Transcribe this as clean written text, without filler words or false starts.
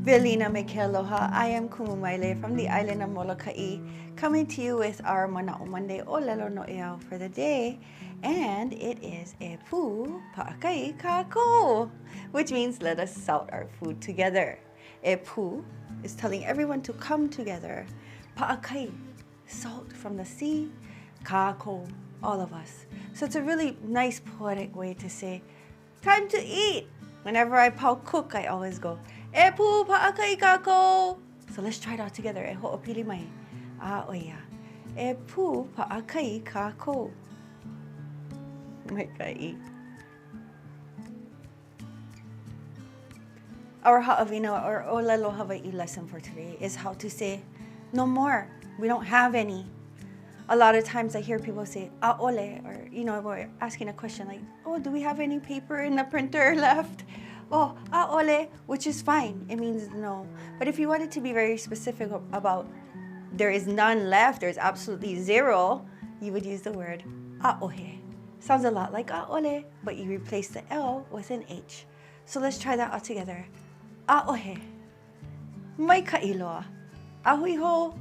Velina me ke aloha. I am Kumumaile from the island of Molokai, coming to you with our MANAʻo Monday ʻōlelo no ʻeau for the day. And it is e pū paʻakai kākou, which means let us salt our food together. E pū is telling everyone to come together. Paʻakai, salt from the sea. Kākou, all of us. So it's a really nice poetic way to say, time to eat. Whenever I cook, I always go, e pū paʻakai kākou. So let's try it all together. E hoʻopili mai. ʻAʻohe. E pū paʻakai kākou. Mai kai. Our ha'awina or ʻōlelo Hawaii lesson for today is how to say, no more. We don't have any. A lot of times I hear people say, ʻaʻole, or, we're asking a question like, oh, do we have any paper in the printer left? Oh, ʻaʻole, which is fine. It means no. But if you wanted to be very specific about there is none left, there's absolutely zero, you would use the word ʻaʻohe. Sounds a lot like ʻaʻole, but you replace the L with an H. So let's try that all together. ʻAʻohe. Mai ka iloa. Ahui ho.